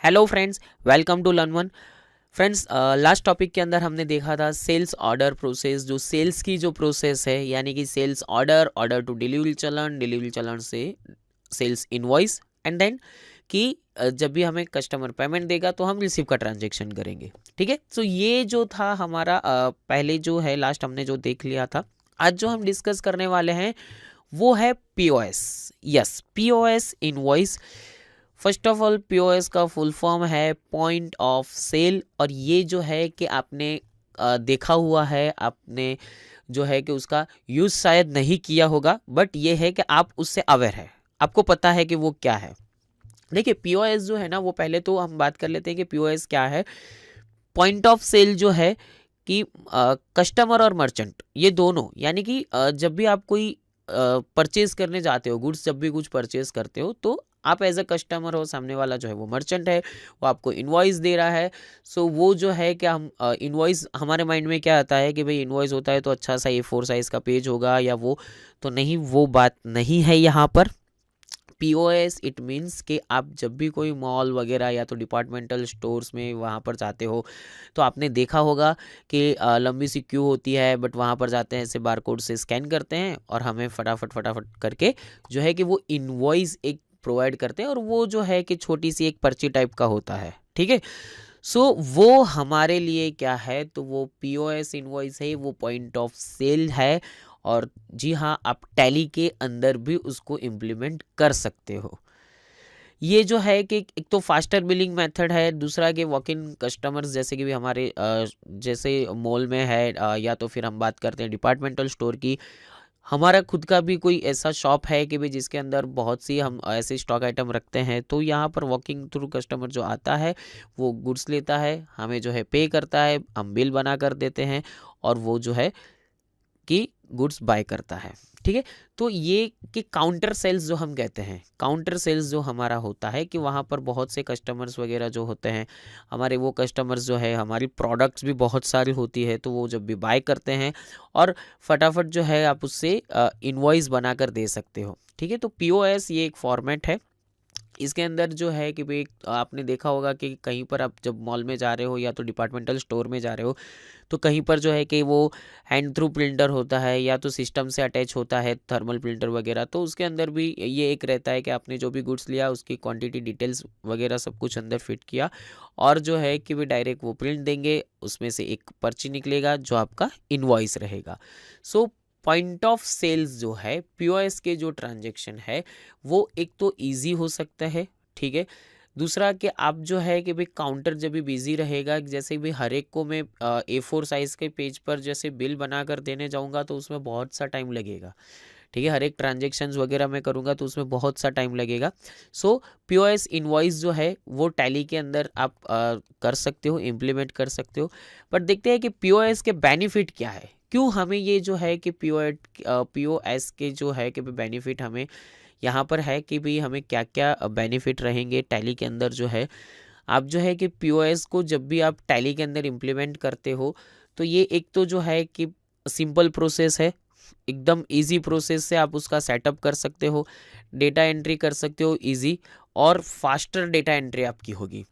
Hello friends, welcome to learn one. Friends, last topic के अंदर हमने देखा था सेल्स ऑर्डर प्रोसेस, जो सेल्स की जो प्रोसेस है, यानी कि sales order, order to delivery challan, delivery challan से सेल्स इनवॉइस, एंड देन कि जब भी हमें कस्टमर पेमेंट देगा तो हम रिसीव का ट्रांजेक्शन करेंगे। ठीक है, तो ये जो था हमारा पहले जो है लास्ट हमने जो देख लिया था। आज जो हम डिस्कस करने वाले हैं वो है POS. Yes, POS invoice. First of all, POS का फुल फॉर्म है पॉइंट ऑफ सेल, और ये जो है कि आपने देखा हुआ है, आपने जो है कि उसका यूज़ शायद नहीं किया होगा, बट ये है कि आप उससे अवेयर है, आपको पता है कि वो क्या है। देखिए, पीओएस जो है ना, वो पहले तो हम बात कर लेते हैं कि पीओएस क्या है। पॉइंट ऑफ सेल जो है कि कस्टमर और मर्चेंट ये दोनों, यानी कि जब भी आप कोई परचेज करने जाते हो, गुड्स जब भी कुछ परचेज करते हो, तो आप एज अ कस्टमर हो, सामने वाला जो है वो मर्चेंट है, वो आपको इनवॉइस दे रहा है। सो वो जो है कि हम इनवॉइस, हमारे माइंड में क्या आता है कि भाई इनवॉइस होता है तो अच्छा सा A4 साइज़ का पेज होगा या वो, तो नहीं, वो बात नहीं है यहाँ पर। पीओएस इट मीन्स कि आप जब भी कोई मॉल वगैरह या तो डिपार्टमेंटल स्टोर्स में वहाँ पर जाते हो, तो आपने देखा होगा कि लंबी सी क्यू होती है, बट वहाँ पर जाते हैं, ऐसे बारकोड से स्कैन करते हैं और हमें फटाफट फटाफट करके जो है कि वो इनवॉइस एक प्रोवाइड करते हैं, और वो जो है कि छोटी सी एक पर्ची टाइप का होता है। ठीक है, सो वो हमारे लिए क्या है, तो वो पीओएस इनवॉइस है, वो पॉइंट ऑफ सेल है। और जी हाँ, आप टैली के अंदर भी उसको इम्प्लीमेंट कर सकते हो। ये जो है कि एक तो फास्टर बिलिंग मेथड है, दूसरा कि वॉक इन कस्टमर्स, जैसे कि भी हमारे जैसे मॉल में है, या तो फिर हम बात करते हैं डिपार्टमेंटल स्टोर की, हमारा खुद का भी कोई ऐसा शॉप है कि भाई जिसके अंदर बहुत सी हम ऐसे स्टॉक आइटम रखते हैं, तो यहाँ पर वॉकिंग थ्रू कस्टमर जो आता है वो गुड्स लेता है, हमें जो है पे करता है, हम बिल बना कर देते हैं, और वो जो है कि गुड्स बाय करता है। ठीक है, तो ये कि काउंटर सेल्स जो हम कहते हैं, काउंटर सेल्स जो हमारा होता है कि वहाँ पर बहुत से कस्टमर्स वगैरह जो होते हैं हमारे, वो कस्टमर्स जो है, हमारी प्रोडक्ट्स भी बहुत सारी होती है, तो वो जब भी बाय करते हैं और फटाफट जो है आप उससे इनवॉइस बना कर दे सकते हो। ठीक है, तो पीओएस ये एक फॉर्मेट है। इसके अंदर जो है कि भाई आपने देखा होगा कि कहीं पर आप जब मॉल में जा रहे हो या तो डिपार्टमेंटल स्टोर में जा रहे हो, तो कहीं पर जो है कि वो हैंड थ्रू प्रिंटर होता है या तो सिस्टम से अटैच होता है, थर्मल प्रिंटर वगैरह, तो उसके अंदर भी ये एक रहता है कि आपने जो भी गुड्स लिया उसकी क्वांटिटी डिटेल्स वगैरह सब कुछ अंदर फिट किया, और जो है कि वे डायरेक्ट वो प्रिंट देंगे, उसमें से एक पर्ची निकलेगा जो आपका इनवॉइस रहेगा। सो पॉइंट ऑफ सेल्स जो है, पीओएस के जो ट्रांजेक्शन है, वो एक तो ईजी हो सकता है। ठीक है, दूसरा कि आप जो है कि भाई काउंटर जब भी बिजी रहेगा, जैसे भी हर एक को मैं A4 साइज़ के पेज पर जैसे बिल बना कर देने जाऊंगा तो उसमें बहुत सा टाइम लगेगा। ठीक है, हर एक ट्रांजेक्शन्स वगैरह मैं करूंगा तो उसमें बहुत सा टाइम लगेगा। सो पीओएस इनवॉइस जो है वो टैली के अंदर आप कर सकते हो, इम्प्लीमेंट कर सकते हो। बट देखते हैं कि पीओएस के बेनिफिट क्या है, क्यों हमें ये जो है कि पीओएस के जो है कि बेनिफिट हमें यहाँ पर है कि भाई हमें क्या क्या बेनिफिट रहेंगे टैली के अंदर। जो है आप जो है कि पीओएस को जब भी आप टैली के अंदर इम्प्लीमेंट करते हो, तो ये एक तो जो है कि सिंपल प्रोसेस है, एकदम इजी प्रोसेस से आप उसका सेटअप कर सकते हो, डेटा एंट्री कर सकते हो इजी, और फास्टर डेटा एंट्री आपकी होगी।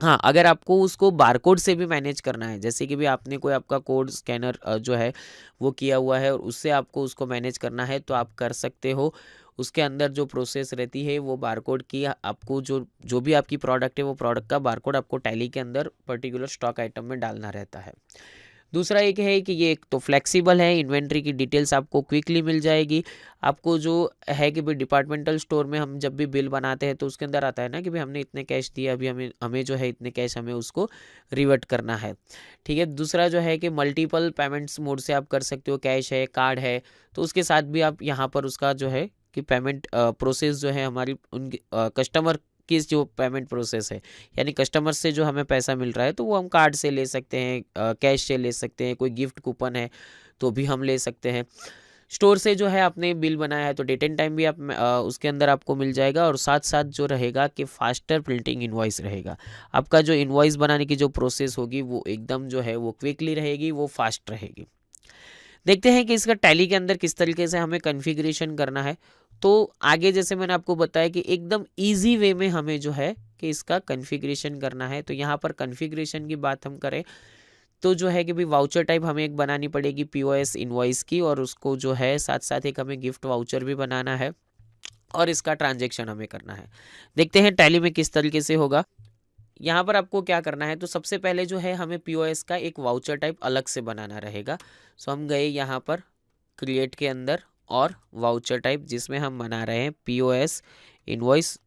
हाँ, अगर आपको उसको बारकोड से भी मैनेज करना है, जैसे कि भी आपने कोई आपका कोड स्कैनर जो है वो किया हुआ है और उससे आपको उसको मैनेज करना है, तो आप कर सकते हो। उसके अंदर जो प्रोसेस रहती है वो बारकोड की, आपको जो जो भी आपकी प्रोडक्ट है वो प्रोडक्ट का बारकोड आपको टैली के अंदर पर्टिकुलर स्टॉक आइटम में डालना रहता है। दूसरा एक है कि ये एक तो फ्लेक्सिबल है, इन्वेंट्री की डिटेल्स आपको क्विकली मिल जाएगी। आपको जो है कि भाई डिपार्टमेंटल स्टोर में हम जब भी बिल बनाते हैं तो उसके अंदर आता है ना कि भाई हमने इतने कैश दिए, अभी हमें हमें जो है इतने कैश हमें उसको रिवर्ट करना है। ठीक है, दूसरा जो है कि मल्टीपल पेमेंट्स मोड से आप कर सकते हो, कैश है, कार्ड है, तो उसके साथ भी आप यहाँ पर उसका जो है कि पेमेंट प्रोसेस जो है हमारी उन कस्टमर की जो पेमेंट प्रोसेस है, यानी कस्टमर से जो हमें पैसा मिल रहा है तो वो हम कार्ड से ले सकते हैं, कैश से ले सकते हैं, कोई गिफ्ट कूपन है तो भी हम ले सकते हैं। स्टोर से जो है आपने बिल बनाया है तो डेट एंड टाइम भी आप उसके अंदर आपको मिल जाएगा, और साथ साथ जो रहेगा कि फास्टर प्रिंटिंग इनवॉइस रहेगा। आपका जो इनवॉइस बनाने की जो प्रोसेस होगी वो एकदम जो है वो क्विकली रहेगी, वो फास्ट रहेगी। देखते हैं कि इसका टैली के अंदर किस तरीके से हमें कॉन्फ़िगरेशन करना है। तो आगे जैसे मैंने आपको बताया कि एकदम ईजी वे में हमें जो है कि इसका कॉन्फ़िगरेशन करना है। तो यहाँ पर कॉन्फ़िगरेशन की बात हम करें तो जो है कि भाई वाउचर टाइप हमें एक बनानी पड़ेगी पीओएस इनवॉइस की, और उसको जो है साथ साथ एक हमें गिफ्ट वाउचर भी बनाना है और इसका ट्रांजैक्शन हमें करना है। देखते हैं टैली में किस तरीके से होगा। यहाँ पर आपको क्या करना है, तो सबसे पहले जो है हमें पीओएस का एक वाउचर टाइप अलग से बनाना रहेगा। सो हम गए यहाँ पर क्रिएट के अंदर और वाउचर टाइप जिसमें हम बना रहे हैं पीओएस इनवॉइस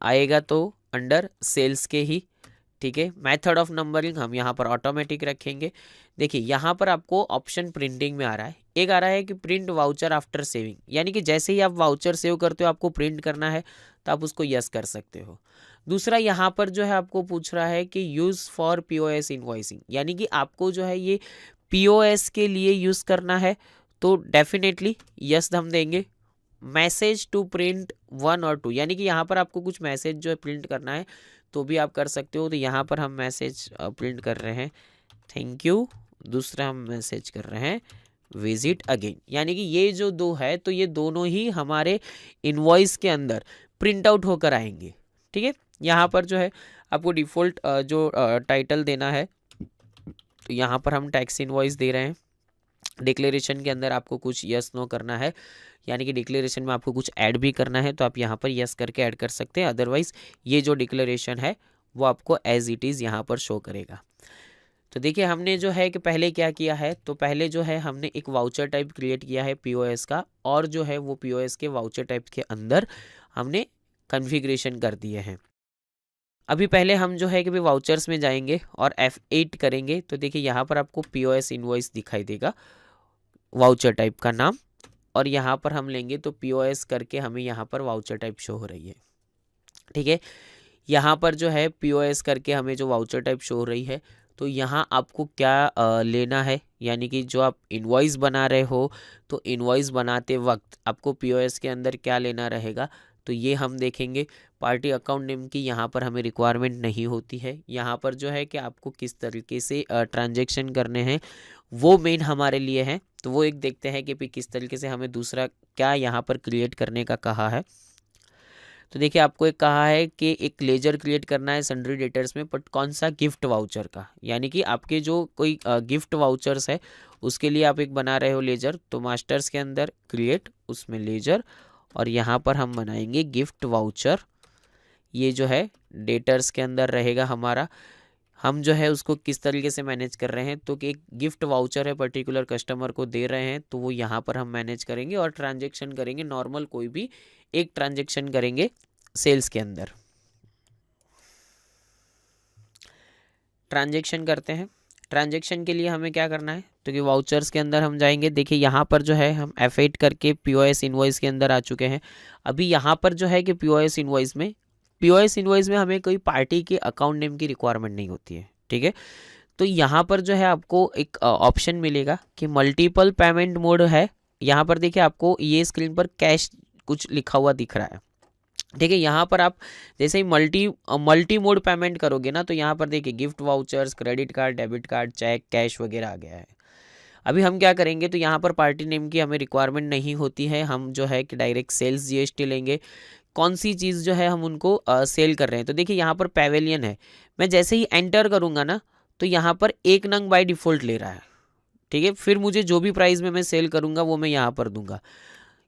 आएगा तो अंडर सेल्स के ही, ठीक है। मेथड ऑफ नंबरिंग हम यहाँ पर ऑटोमेटिक रखेंगे। देखिए यहाँ पर आपको ऑप्शन प्रिंटिंग में आ रहा है, एक आ रहा है कि प्रिंट वाउचर आफ्टर सेविंग, यानी कि जैसे ही आप वाउचर सेव करते हो आपको प्रिंट करना है तो आप उसको यस कर सकते हो। दूसरा यहाँ पर जो है आपको पूछ रहा है कि यूज़ फॉर पीओएस इनवॉइसिंग, यानी कि आपको जो है ये पीओएस के लिए यूज़ करना है तो डेफिनेटली यस हम देंगे। मैसेज टू प्रिंट 1 और 2, यानी कि यहाँ पर आपको कुछ मैसेज जो है प्रिंट करना है तो भी आप कर सकते हो। तो यहाँ पर हम मैसेज प्रिंट कर रहे हैं थैंक यू, दूसरा हम मैसेज कर रहे हैं विजिट अगेन, यानी कि ये जो दो है तो ये दोनों ही हमारे इनवॉइस के अंदर प्रिंट आउट होकर आएंगे, ठीक है। यहाँ पर जो है आपको डिफ़ॉल्ट जो टाइटल देना है तो यहाँ पर हम टैक्स इनवॉइस दे रहे हैं। डिक्लेरेशन के अंदर आपको कुछ यस नो करना है, यानी कि डिक्लेरेशन में आपको कुछ ऐड भी करना है तो आप यहाँ पर यस करके ऐड कर सकते हैं, अदरवाइज ये जो डिक्लेरेशन है वो आपको एज इट इज़ यहाँ पर शो करेगा। तो देखिए हमने जो है कि पहले क्या किया है, तो पहले जो है हमने एक वाउचर टाइप क्रिएट किया है पीओएस का, और जो है वो पीओएस के वाउचर टाइप के अंदर हमने कॉन्फ़िगरेशन कर दिए हैं। अभी पहले हम जो है कि भाई वाउचर्स में जाएंगे और F8 करेंगे तो देखिए यहाँ पर आपको पीओएस इनवॉइस दिखाई देगा वाउचर टाइप का नाम, और यहाँ पर हम लेंगे तो पीओएस करके हमें यहाँ पर वाउचर टाइप शो हो रही है, ठीक है। यहाँ पर जो है पीओएस करके हमें जो वाउचर टाइप शो हो रही है, तो यहाँ आपको क्या लेना है, यानी कि जो आप इनवॉइस बना रहे हो तो इनवॉइस बनाते वक्त आपको पीओएस के अंदर क्या लेना रहेगा तो ये हम देखेंगे। पार्टी अकाउंट नेम की यहाँ पर हमें रिक्वायरमेंट नहीं होती है, यहाँ पर जो है कि आपको किस तरीके से ट्रांजैक्शन करने हैं वो मेन हमारे लिए है। तो वो एक देखते हैं कि किस तरीके से हमें दूसरा क्या यहाँ पर क्रिएट करने का कहा है। तो देखिए आपको एक कहा है कि एक लेजर क्रिएट करना है सन्ड्री डेटर्स में, बट कौन सा गिफ्ट वाउचर का, यानी कि आपके जो कोई गिफ्ट वाउचर्स है उसके लिए आप एक बना रहे हो लेजर, तो मास्टर्स के अंदर क्रिएट उसमें लेजर, और यहाँ पर हम बनाएंगे गिफ्ट वाउचर। ये जो है डेटर्स के अंदर रहेगा हमारा। हम जो है उसको किस तरीके से मैनेज कर रहे हैं, तो कि एक गिफ्ट वाउचर है पर्टिकुलर कस्टमर को दे रहे हैं तो वो यहाँ पर हम मैनेज करेंगे और ट्रांजैक्शन करेंगे, नॉर्मल कोई भी एक ट्रांजैक्शन करेंगे सेल्स के अंदर। ट्रांजैक्शन करते हैं। ट्रांजैक्शन के लिए हमें क्या करना है, तो कि वाउचर्स के अंदर हम जाएंगे। देखिए यहाँ पर जो है हम F8 करके पीओएस इनवॉइस के अंदर आ चुके हैं। अभी यहाँ पर जो है कि पीओएस इनवॉइस में हमें कोई पार्टी के अकाउंट नेम की रिक्वायरमेंट नहीं होती है, ठीक है। तो यहाँ पर जो है आपको एक ऑप्शन मिलेगा कि मल्टीपल पेमेंट मोड है। यहाँ पर देखिए आपको ये स्क्रीन पर कैश कुछ लिखा हुआ दिख रहा है, ठीक है। यहाँ पर आप जैसे ही मल्टी मोड पेमेंट करोगे ना तो यहाँ पर देखिए gift vouchers, credit card, debit card, cheque, cash वगैरह आ गया है। अभी हम क्या करेंगे, तो यहाँ पर पार्टी नेम की हमें रिक्वायरमेंट नहीं होती है, हम जो है कि डायरेक्ट सेल्स जीएसटी लेंगे। कौन सी चीज़ जो है हम उनको सेल कर रहे हैं, तो देखिए यहाँ पर पैवेलियन है। मैं जैसे ही एंटर करूँगा ना तो यहाँ पर 1 नंग बाय डिफ़ॉल्ट ले रहा है, ठीक है। फिर मुझे जो भी प्राइस में मैं सेल करूँगा वो मैं यहाँ पर दूंगा।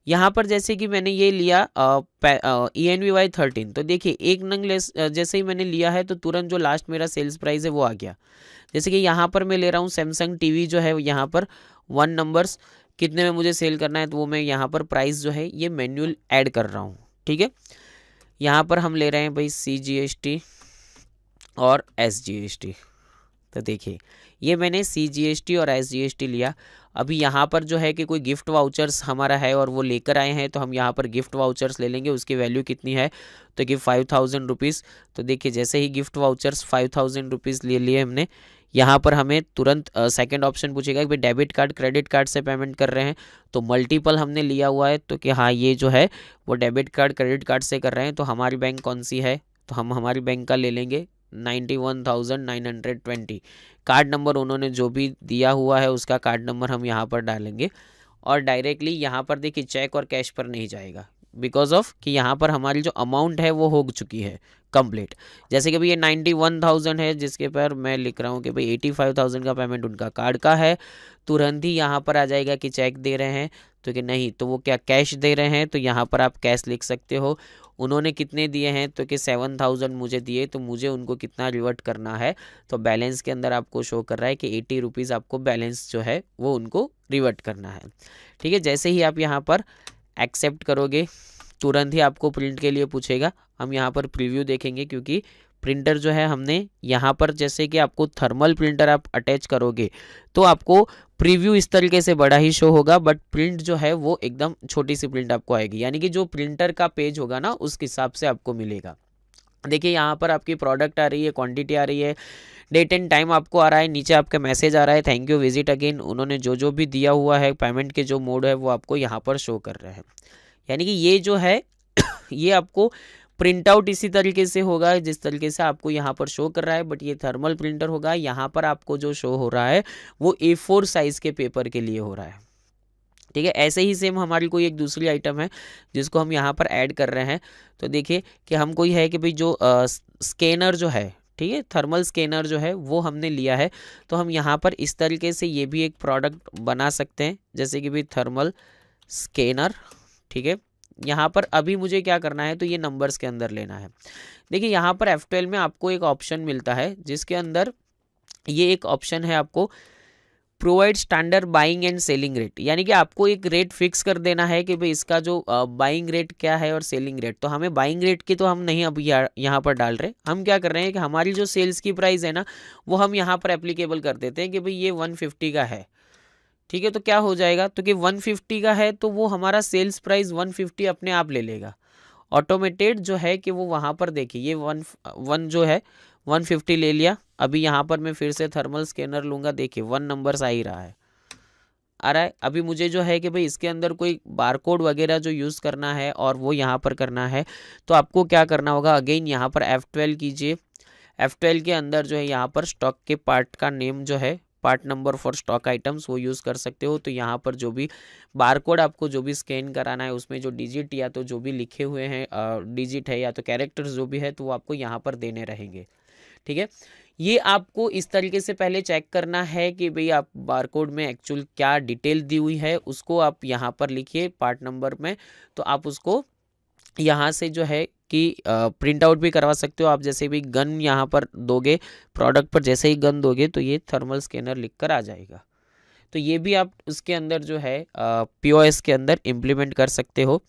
यहाँ पर जैसे कि मैंने ये लिया ENVY 13, तो देखिए 1 नंग लेस जैसे ही मैंने लिया है तो तुरंत जो लास्ट मेरा सेल्स प्राइस है वो आ गया। जैसे कि यहाँ पर मैं ले रहा हूँ सैमसंग टीवी जो है, यहाँ पर 1 नंबर्स कितने में मुझे सेल करना है तो वो मैं यहाँ पर प्राइस जो है ये मैन्युअल ऐड कर रहा हूँ, ठीक है। यहाँ पर हम ले रहे हैं भाई CGST और SGST। तो देखिए ये मैंने CGST और SGST लिया। अभी यहाँ पर जो है कि कोई गिफ्ट वाउचर्स हमारा है और वो लेकर आए हैं तो हम यहाँ पर गिफ्ट वाउचर्स ले लेंगे। उसकी वैल्यू कितनी है, तो कि 5000 रुपीज़। तो देखिए जैसे ही गिफ्ट वाउचर्स 5000 रुपीज़ ले लिए हमने, यहाँ पर हमें तुरंत सेकंड ऑप्शन पूछेगा कि भाई डेबिट कार्ड क्रेडिट कार्ड से पेमेंट कर रहे हैं, तो मल्टीपल हमने लिया हुआ है तो कि हाँ ये जो है वो डेबिट कार्ड क्रेडिट कार्ड से कर रहे हैं। तो हमारी बैंक कौन सी है, तो हम हमारी बैंक का ले लेंगे 91,920। कार्ड नंबर उन्होंने जो भी दिया हुआ है उसका कार्ड नंबर हम यहाँ पर डालेंगे और डायरेक्टली यहाँ पर देखिए चेक और कैश पर नहीं जाएगा, बिकॉज ऑफ कि यहाँ पर हमारी जो अमाउंट है वो हो चुकी है कंप्लीट। जैसे कि भाई ये 91,000 है, जिसके पर मैं लिख रहा हूँ कि भाई 85,000 का पेमेंट उनका कार्ड का है, तुरंत ही यहाँ पर आ जाएगा कि चेक दे रहे हैं, तो कि नहीं तो वो क्या कैश दे रहे हैं, तो यहाँ पर आप कैश लिख सकते हो। उन्होंने कितने दिए हैं, तो कि 7,000 मुझे दिए, तो मुझे उनको कितना रिवर्ट करना है, तो बैलेंस के अंदर आपको शो कर रहा है कि 80 रुपीज़ आपको बैलेंस जो है वो उनको रिवर्ट करना है। ठीक है, जैसे ही आप यहाँ पर एक्सेप्ट करोगे तुरंत ही आपको प्रिंट के लिए पूछेगा। हम यहाँ पर प्रीव्यू देखेंगे, क्योंकि प्रिंटर जो है हमने यहाँ पर, जैसे कि आपको थर्मल प्रिंटर आप अटैच करोगे तो आपको प्रीव्यू इस तरीके से बड़ा ही शो होगा, बट प्रिंट जो है वो एकदम छोटी सी प्रिंट आपको आएगी, यानी कि जो प्रिंटर का पेज होगा ना उस हिसाब से आपको मिलेगा। देखिए यहाँ पर आपकी प्रोडक्ट आ रही है, क्वांटिटी आ रही है, डेट एंड टाइम आपको आ रहा है, नीचे आपका मैसेज आ रहा है थैंक यू विजिट अगेन। उन्होंने जो जो भी दिया हुआ है पेमेंट के जो मोड है वो आपको यहाँ पर शो कर रहे हैं। यानी कि ये जो है ये आपको प्रिंट आउट इसी तरीके से होगा जिस तरीके से आपको यहाँ पर शो कर रहा है, बट ये थर्मल प्रिंटर होगा। यहाँ पर आपको जो शो हो रहा है वो A4 साइज के पेपर के लिए हो रहा है। ठीक है, ऐसे ही सेम हमारी कोई एक दूसरी आइटम है जिसको हम यहाँ पर ऐड कर रहे हैं। तो देखिए कि हम कोई है कि भाई जो स्कैनर जो है, ठीक है, थर्मल स्कैनर जो है वो हमने लिया है, तो हम यहाँ पर इस तरीके से ये भी एक प्रोडक्ट बना सकते हैं, जैसे कि भाई थर्मल स्कैनर। ठीक है, यहाँ पर अभी मुझे क्या करना है, तो ये नंबर्स के अंदर लेना है। देखिए यहाँ पर F12 में आपको एक ऑप्शन मिलता है जिसके अंदर ये एक ऑप्शन है आपको provide standard buying and selling rate, यानी कि आपको एक रेट फिक्स कर देना है कि भाई इसका जो बाइंग रेट क्या है और सेलिंग रेट। तो हमें बाइंग रेट की तो हम नहीं अब यहाँ पर डाल रहे, हम क्या कर रहे हैं कि हमारी जो सेल्स की प्राइस है ना वो हम यहाँ पर एप्लीकेबल कर देते हैं कि भाई ये 150 का है। ठीक है, तो क्या हो जाएगा, तो कि 150 का है तो वो हमारा सेल्स प्राइस 150 अपने आप ले लेगा ऑटोमेटेड, जो है कि वो वहाँ पर देखिए ये वन जो है 150 ले लिया। अभी यहाँ पर मैं फिर से थर्मल स्कैनर लूँगा, देखिए 1 नंबर आ ही रहा है, आ रहा है। अभी मुझे जो है कि भाई इसके अंदर कोई बारकोड वगैरह जो यूज़ करना है और वो यहाँ पर करना है, तो आपको क्या करना होगा, अगेन यहाँ पर F12 कीजिए। F12 के अंदर जो है यहाँ पर स्टॉक के पार्ट का नेम जो है, part number for stock items, वो यूज़ कर सकते हो। तो यहाँ पर जो भी बारकोड आपको जो भी स्कैन कराना है उसमें जो डिजिट या तो जो भी लिखे हुए हैं डिजिट है या तो कैरेक्टर्स जो भी है, तो वो आपको यहाँ पर देने रहेंगे। ठीक है, ये आपको इस तरीके से पहले चेक करना है कि भाई आप बारकोड में एक्चुअल क्या डिटेल दी हुई है उसको आप यहाँ पर लिखिए पार्ट नंबर में, तो आप उसको यहाँ से जो है कि प्रिंट आउट भी करवा सकते हो आप। जैसे भी गन यहाँ पर दोगे प्रोडक्ट पर, जैसे ही गन दोगे तो ये थर्मल स्कैनर लिख कर आ जाएगा। तो ये भी आप उसके अंदर जो है POS के अंदर इम्प्लीमेंट कर सकते हो।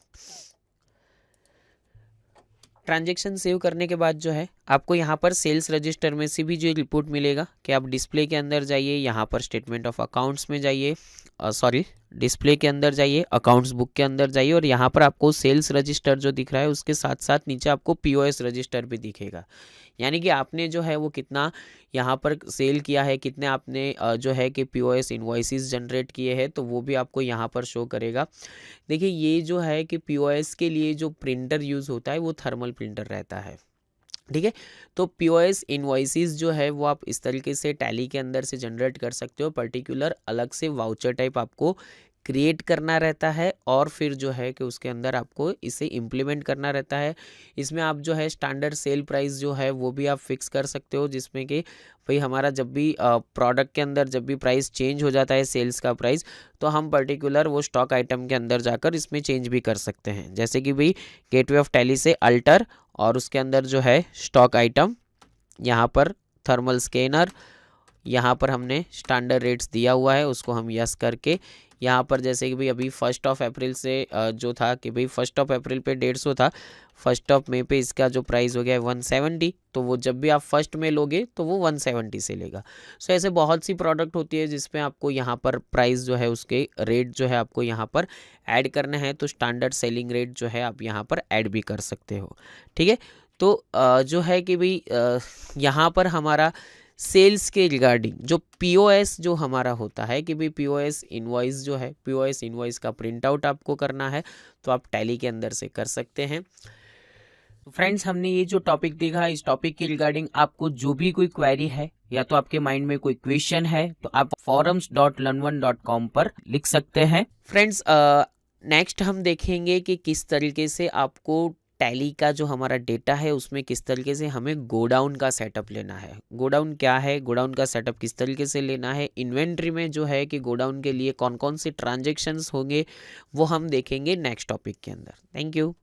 ट्रांजैक्शन सेव करने के बाद जो है आपको यहाँ पर सेल्स रजिस्टर में से भी जो रिपोर्ट मिलेगा कि आप डिस्प्ले के अंदर जाइए, यहाँ पर स्टेटमेंट ऑफ अकाउंट्स में जाइए, सॉरी डिस्प्ले के अंदर जाइए, अकाउंट्स बुक के अंदर जाइए, और यहाँ पर आपको सेल्स रजिस्टर जो दिख रहा है उसके साथ साथ नीचे आपको POS रजिस्टर भी दिखेगा। यानी कि आपने जो है वो कितना यहाँ पर सेल किया है, कितने आपने जो है कि POS इनवॉइसेस जनरेट किए हैं, तो वो भी आपको यहाँ पर शो करेगा। देखिए ये जो है कि POS के लिए जो प्रिंटर यूज़ होता है वो थर्मल प्रिंटर रहता है। ठीक है, तो POS इनवॉइसेस जो है वो आप इस तरीके से टैली के अंदर से जनरेट कर सकते हो। पर्टिकुलर अलग से वाउचर टाइप आपको क्रिएट करना रहता है और फिर जो है कि उसके अंदर आपको इसे इम्प्लीमेंट करना रहता है। इसमें आप जो है स्टैंडर्ड सेल प्राइस जो है वो भी आप फिक्स कर सकते हो, जिसमें कि भाई हमारा जब भी प्रोडक्ट के अंदर जब भी प्राइस चेंज हो जाता है सेल्स का प्राइस, तो हम पर्टिकुलर वो स्टॉक आइटम के अंदर जाकर इसमें चेंज भी कर सकते हैं। जैसे कि भाई गेटवे ऑफ टैली से अल्टर और उसके अंदर जो है स्टॉक आइटम, यहाँ पर थर्मल स्कैनर, यहाँ पर हमने स्टैंडर्ड रेट्स दिया हुआ है उसको हम यस करके यहाँ पर जैसे कि भाई अभी 1 अप्रैल से जो था कि भाई 1 अप्रैल पे 150 था, 1 मई पे इसका जो प्राइस हो गया है 170, तो वो जब भी आप 1 में लोगे तो वो 170 से लेगा। सो ऐसे बहुत सी प्रोडक्ट होती है जिसमें आपको यहाँ पर प्राइस जो है उसके रेट जो है आपको यहाँ पर ऐड करना है, तो स्टैंडर्ड सेलिंग रेट जो है आप यहाँ पर ऐड भी कर सकते हो। ठीक है, तो जो है कि भाई यहाँ पर हमारा सेल्स के रिगार्डिंग जो POS जो हमारा होता है कि भाई POS इनवॉइस जो है, POS इनवॉइस का प्रिंट आउट आपको करना है तो आप टैली के अंदर से कर सकते हैं। फ्रेंड्स, हमने ये जो टॉपिक देखा, इस टॉपिक के रिगार्डिंग आपको जो भी कोई क्वेरी है या तो आपके माइंड में कोई क्वेश्चन है तो आप forums.learn1.com पर लिख सकते हैं। फ्रेंड्स, नेक्स्ट हम देखेंगे कि किस तरीके से आपको टैली का जो हमारा डेटा है उसमें किस तरीके से हमें गोडाउन का सेटअप लेना है। गोडाउन क्या है, गोडाउन का सेटअप किस तरीके से लेना है, इन्वेंट्री में जो है कि गोडाउन के लिए कौन कौन से ट्रांजेक्शन्स होंगे वो हम देखेंगे नेक्स्ट टॉपिक के अंदर। Thank you.